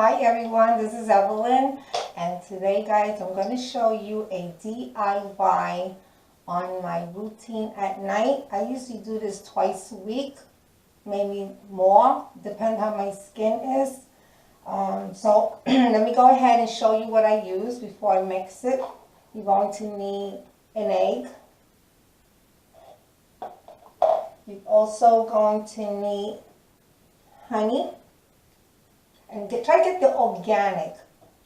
Hi everyone, this is Evelyn, and today guys I'm going to show you a DIY on my routine at night. I usually do this twice a week, maybe more, depending how my skin is. So let me go ahead and show you what I use before I mix it. You're going to need an egg. You're also going to need honey. And try to get the organic,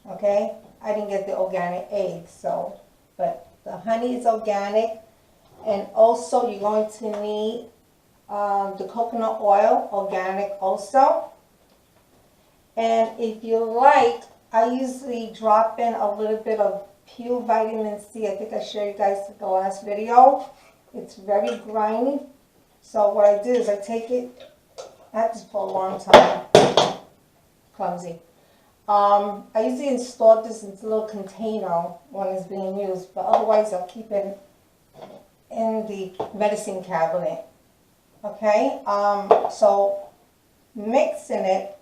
okay? I didn't get the organic egg, so, but the honey is organic. And also you're going to need the coconut oil, organic also. And if you like, I usually drop in a little bit of pure vitamin C. I think I showed you guys the last video. It's very grimy. So what I do is I take it, I had this for a long time. Clumsy. I usually install this into a little container when it's being used, but otherwise I'll keep it in the medicine cabinet. Okay, so mixing it,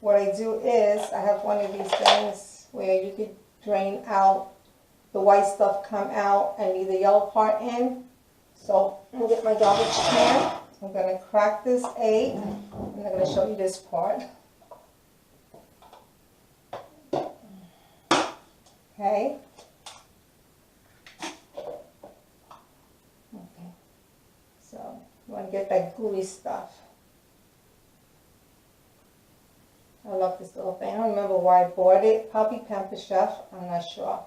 what I do is I have one of these things where you could drain out the white stuff, come out, and leave the yellow part in. So I'm going to get my garbage can. I'm going to crack this egg, and I'm going to show you this part. Okay. Okay. So you want to get that gooey stuff. I love this little thing. I don't remember why I bought it. Probably Pamper Chef. I'm not sure.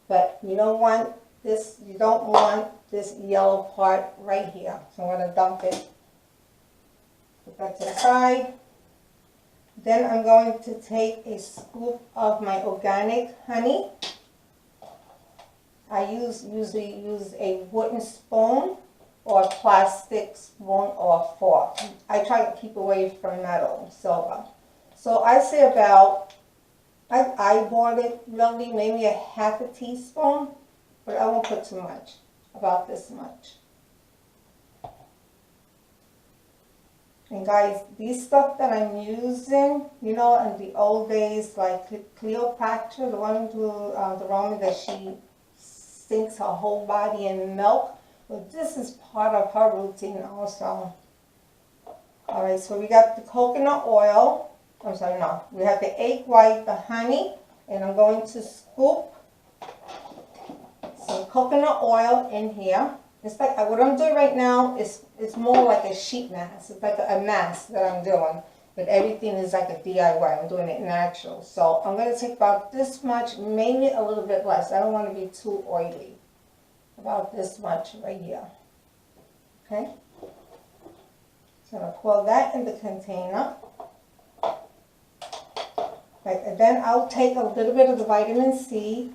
But you don't want this. You don't want this yellow part right here. So I'm going to dump it. Put that to the side. Then I'm going to take a scoop of my organic honey. I usually use a wooden spoon or a plastic spoon or a fork. I try to keep away from metal, silver. So I say about, I bought it really maybe a half a teaspoon, but I won't put too much, about this much. And guys, these stuff that I'm using, you know, in the old days, like Cleopatra, the one who, the Roman that she sinks her whole body in milk. Well, this is part of her routine also. Alright, so we got the coconut oil. I'm sorry, no. We have the egg white, the honey, and I'm going to scoop some coconut oil in here. It's like, what I'm doing right now is more like a sheet mask. It's like a mask that I'm doing. But everything is like a DIY. I'm doing it natural. So I'm going to take about this much, maybe a little bit less. I don't want to be too oily. About this much right here. Okay? So I'm going to pour that in the container. Right, and then I'll take a little bit of the vitamin C.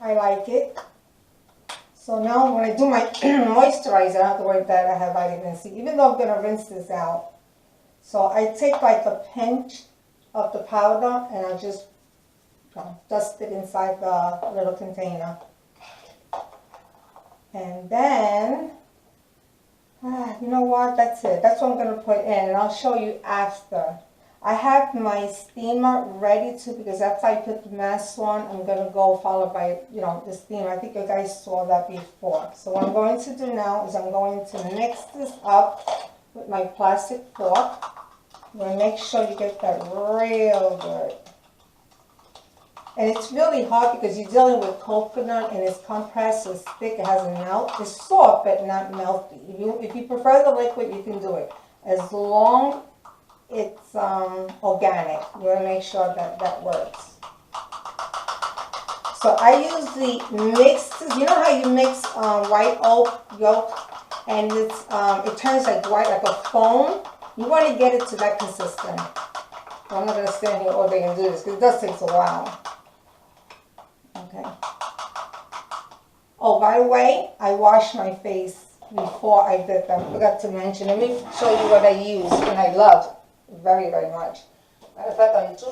I like it. So now when I do my moisturizer, I don't have to worry that I have vitamin C, even though I'm going to rinse this out. So I take like a pinch of the powder and I just dust it inside the little container. And then, you know what, that's it. That's what I'm going to put in, and I'll show you after. I have my steamer ready to, because after I put the mask on, I'm going to go followed by, you know, the steamer. I think you guys saw that before. So what I'm going to do now is I'm going to mix this up with my plastic fork. I'm going to make sure you get that real good. And it's really hard because you're dealing with coconut and it's compressed, so it's thick, it hasn't melted. It's soft but not melty. If you prefer the liquid, you can do it. As long it's organic. You want to make sure that that works. So I usually mix this. You know how you mix white oat yolk and it's it turns like white, like a foam? You want to get it to that consistent. I'm not going to stand here all day and do this because it does take a while. Okay. Oh, by the way, I wash my face before I did them. I forgot to mention. Let me show you what I use and I love very, very much. Matter of fact,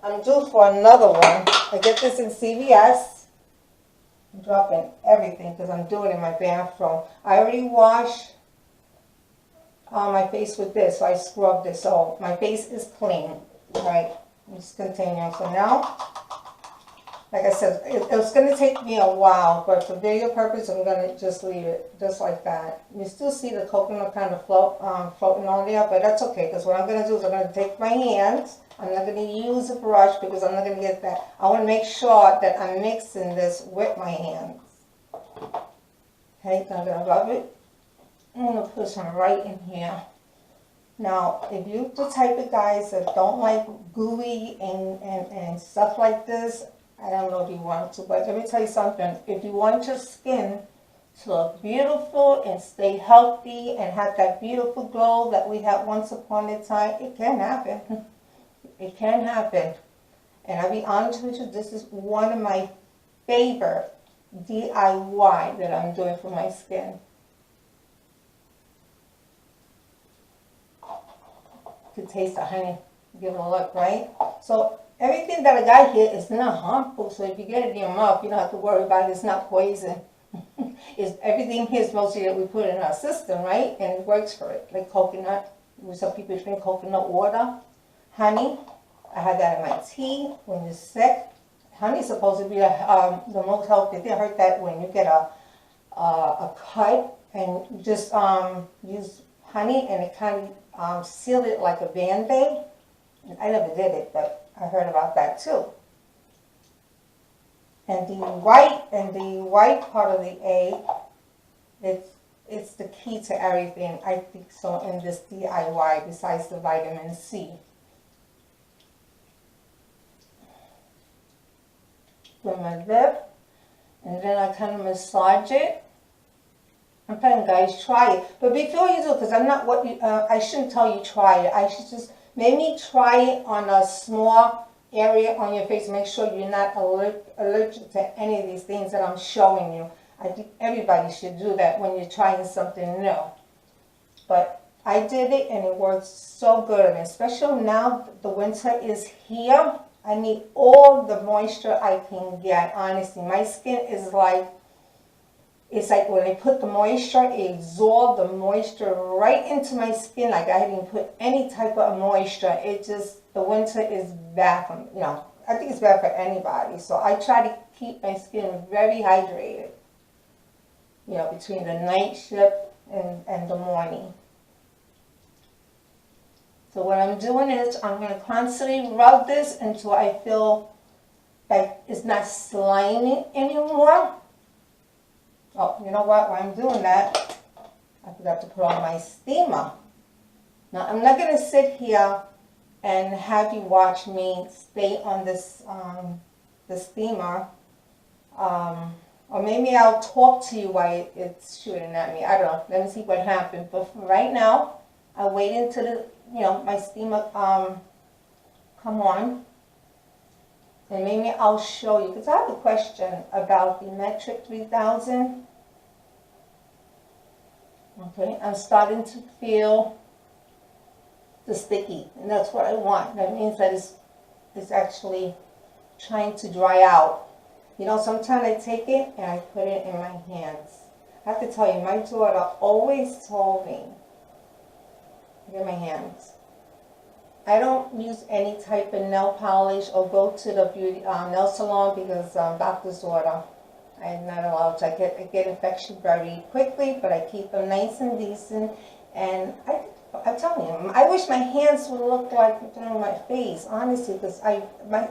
I'm due for another one. I get this in CVS. I'm dropping everything because I'm doing it in my bathroom. I already washed my face with this, so I scrubbed it, so my face is clean. Right? Just continue. So now, like I said, it's going to take me a while, but for video purpose, I'm going to just leave it just like that. You still see the coconut kind of floating on there, but that's okay, because what I'm going to do is I'm going to take my hands. I'm not going to use a brush because I'm not going to get that. I want to make sure that I'm mixing this with my hands. Okay, I'm going to rub it. I'm going to put some right in here. Now, if you're the type of guys that don't like gooey and stuff like this, I don't know if you want to, but let me tell you something. If you want your skin to look beautiful and stay healthy and have that beautiful glow that we had once upon a time, it can happen. It can happen. And I'll be honest with you, this is one of my favorite DIY that I'm doing for my skin. To taste the honey, give it a look, right? So everything that I got here is not harmful, so if you get it in your mouth, you don't have to worry about it. It's not poison. Everything here is mostly that we put in our system, right? And it works for it, like coconut. Some people drink coconut water. Honey, I had that in my tea when you're sick. Honey is supposed to be the most healthy thing. I heard that when you get a cut and you just use honey and it kind of seal it like a Band-Aid. I never did it, but I heard about that too. And the white part of the egg, it's the key to everything, I think so, in this DIY besides the vitamin C. With my lip, and then I kind of massage it. I'm telling you guys, try it. But before you do, because I'm not what you, I shouldn't tell you try it. I should just maybe try it on a small area on your face. Make sure you're not allergic to any of these things that I'm showing you. I think everybody should do that when you're trying something new. But I did it and it works so good. And especially now the winter is here. I need all the moisture I can get, honestly. My skin is like, it's like when I put the moisture, it absorbs the moisture right into my skin. Like I didn't put any type of moisture. It just, the winter is bad for me. You know, I think it's bad for anybody. So I try to keep my skin very hydrated, you know, between the night shift and the morning. So what I'm doing is I'm going to constantly rub this until I feel like it's not slimy anymore. Oh, you know what? While I'm doing that, I forgot to put on my steamer. Now, I'm not going to sit here and have you watch me stay on this the steamer. Or maybe I'll talk to you while it's shooting at me. I don't know. Let me see what happens. But for right now, I'll wait until the, you know, my steamer come on. And maybe I'll show you, because I have a question about the Metric 3000. Okay, I'm starting to feel the sticky, and that's what I want. That means that it's actually trying to dry out. You know, sometimes I take it and I put it in my hands. I have to tell you, my daughter always told me, look at my hands. I don't use any type of nail polish or go to the beauty nail salon because doctor's order. I'm not allowed to. I get infection very quickly, but I keep them nice and decent. And I'm telling you, I wish my hands would look like my face, honestly, because I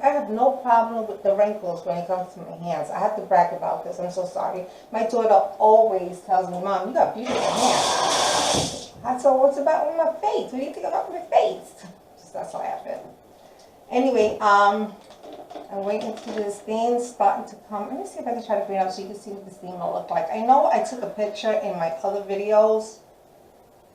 have no problem with the wrinkles when it comes to my hands. I have to brag about this. I'm so sorry. My daughter always tells me, Mom, you got beautiful hands. I said, what's about with my face? What do you think about my face? That's what happened. Anyway, I'm waiting for the steam starting to come. Let me see if I can try to bring it up so you can see what the steam will look like. I know I took a picture in my other videos,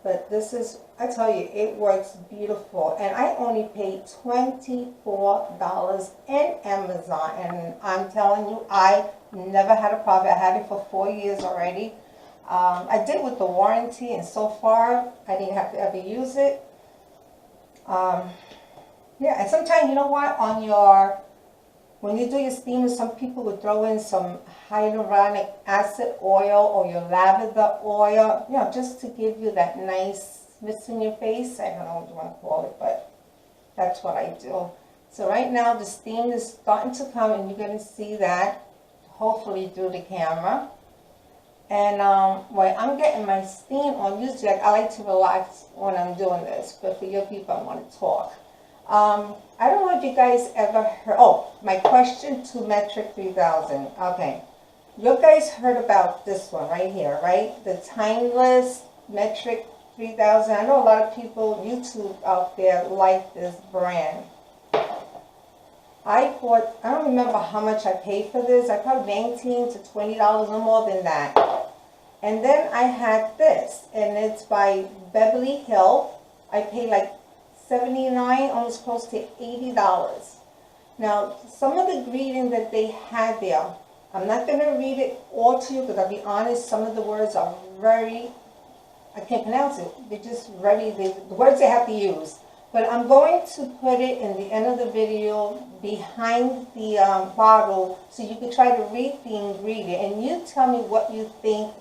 but this is, I tell you, it works beautiful. And I only paid $24 in Amazon. And I'm telling you, I never had a problem. I had it for 4 years already. I did with the warranty, and so far, I didn't have to ever use it. Yeah, and sometimes, you know what, when you do your steam, some people would throw in some hyaluronic acid oil or your lavender oil, you know, just to give you that nice mist in your face. I don't know what you want to call it, but that's what I do. So right now the steam is starting to come, and you're going to see that hopefully through the camera. And when I'm getting my steam on, usually I like to relax when I'm doing this, but for your people I want to talk. I don't know if you guys ever heard, oh, my question to Metric 3000. Okay, you guys heard about this one right here, right? The Timeless Metric 3000. I know a lot of people, YouTube out there, like this brand. I don't remember how much I paid for this. I probably $19 to $20 or more than that. And then I had this, and it's by Beverly Hills. I paid like $79, almost close to $80. Now, some of the ingredients that they had there, I'm not going to read it all to you because I'll be honest, some of the words are very, I can't pronounce it. They're just very, the words they have to use. But I'm going to put it in the end of the video behind the bottle so you can try to read the ingredient and you tell me what you think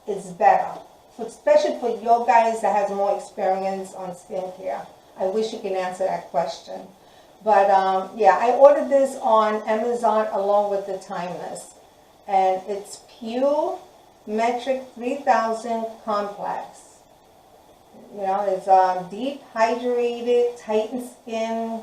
is better, especially for your guys that has more experience on skincare. I wish you can answer that question. But yeah, I ordered this on Amazon along with the Timeless. And it's Pure Metric 3000 Complex. You know, it's deep hydrated, tighten skin.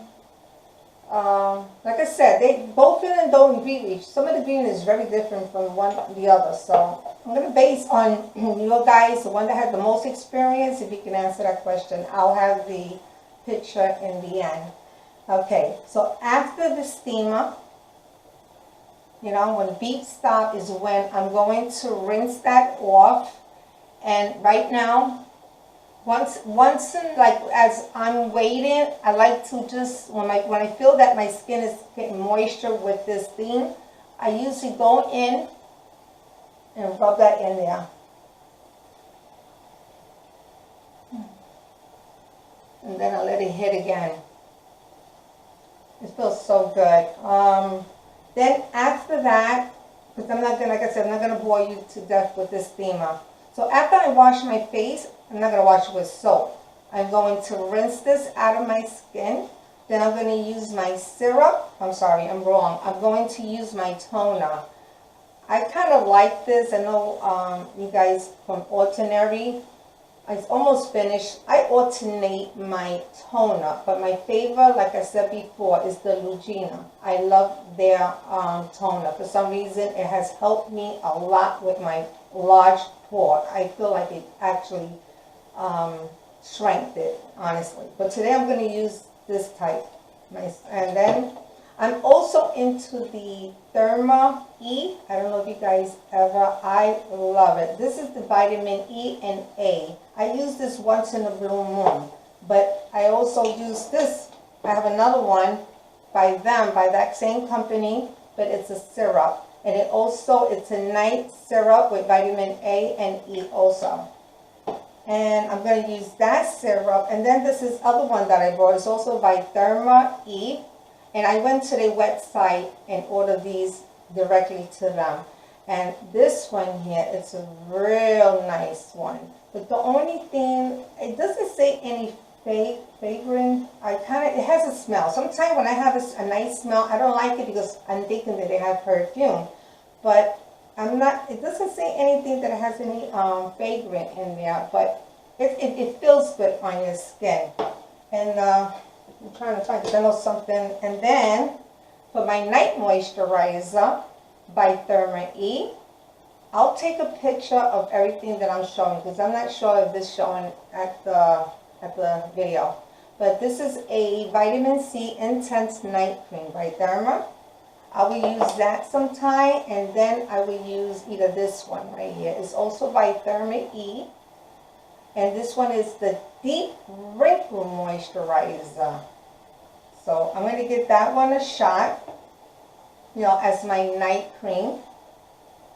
Like I said, they both in and don't agree with each. Some of the ingredient is very different from one the other. So I'm going to base on your guys, the one that had the most experience. If you can answer that question, I'll have the picture in the end. Okay, so after the steamer, you know, when beep stop is when I'm going to rinse that off. And right now, once in, like, as I'm waiting, I like to just, when I feel that my skin is getting moisture with this thing, I usually go in and rub that in there. And then I let it hit again. It feels so good. Then after that, because I'm not gonna, like I said, I'm not gonna bore you to death with this steamer. So after I wash my face, I'm not gonna wash it with soap. I'm going to rinse this out of my skin. Then I'm gonna use my syrup. I'm sorry, I'm wrong. I'm going to use my toner. I kind of like this. I know you guys from Ordinary, it's almost finished. I alternate my toner, but my favorite, like I said before, is the Lugina. I love their toner. For some reason, it has helped me a lot with my large pore. I feel like it actually shrank it, honestly. But today I'm going to use this type. And then I'm also into the Derma-E. I don't know if you guys ever, I love it. This is the vitamin E and A. I use this once in a blue moon, but I also use this. I have another one by them, by that same company, but it's a syrup. And it's a night syrup with vitamin A and E also. And I'm going to use that syrup. And then this is other one that I bought. It's also by Derma-E. And I went to their website and ordered these directly to them. And this one here, it's a real nice one. But the only thing, it doesn't say any fragrance. It has a smell. Sometimes when I have a nice smell, I don't like it because I'm thinking that they have perfume. But it doesn't say anything that has any fragrance in there. But it feels good on your skin. And I'm trying to find something. And then for my night moisturizer by Derma-E, I'll take a picture of everything that I'm showing because I'm not sure if this is showing at the video. But this is a vitamin C intense night cream by Derma. I will use that sometime, and then I will use either this one right here. It's also by Derma-E. And this one is the Deep Wrinkle Moisturizer. So I'm going to give that one a shot, you know, as my night cream.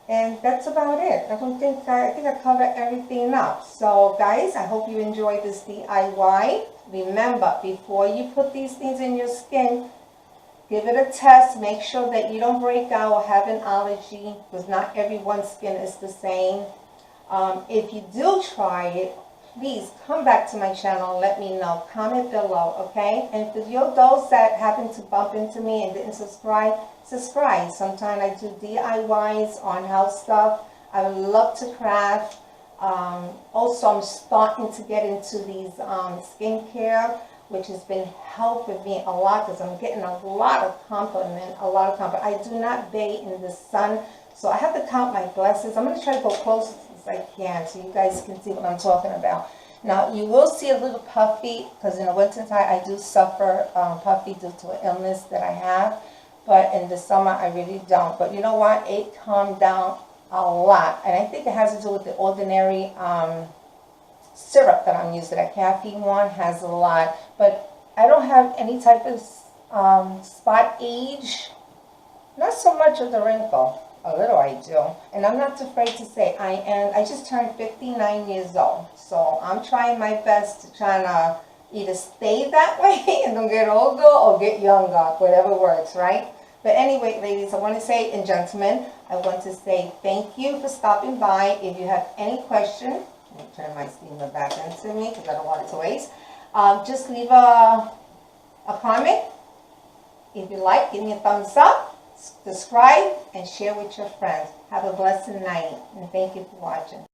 And that's about it. I think I covered everything up. So guys, I hope you enjoyed this DIY. Remember, before you put these things in your skin, give it a test. Make sure that you don't break out or have an allergy, because not everyone's skin is the same. If you do try it, please come back to my channel and let me know. Comment below, okay? And for those that happen to bump into me and didn't subscribe, subscribe. Sometimes I do DIYs on house stuff. I love to craft. Also, I'm starting to get into these skincare, which has been helping me a lot because I'm getting a lot of compliment. I do not bathe in the sun, so I have to count my blessings. I'm going to try to go close as I can so you guys can see what I'm talking about. Now, you will see a little puffy because in the winter time I do suffer puffy due to an illness that I have, but in the summer I really don't. But you know what? It calmed down a lot, and I think it has to do with the ordinary syrup that I'm using. That caffeine one has a lot, but I don't have any type of spot age, not so much of the wrinkle. A little I do, and I'm not afraid to say I just turned 59 years old, so I'm trying my best to try to either stay that way and don't get older or get younger, whatever works, right? But anyway, ladies, I want to say, and gentlemen, I want to say thank you for stopping by. If you have any question, let me turn my steamer back into me because I don't want it to waste. Just leave a comment. If you like, give me a thumbs up, subscribe, and share with your friends. Have a blessed night, and thank you for watching.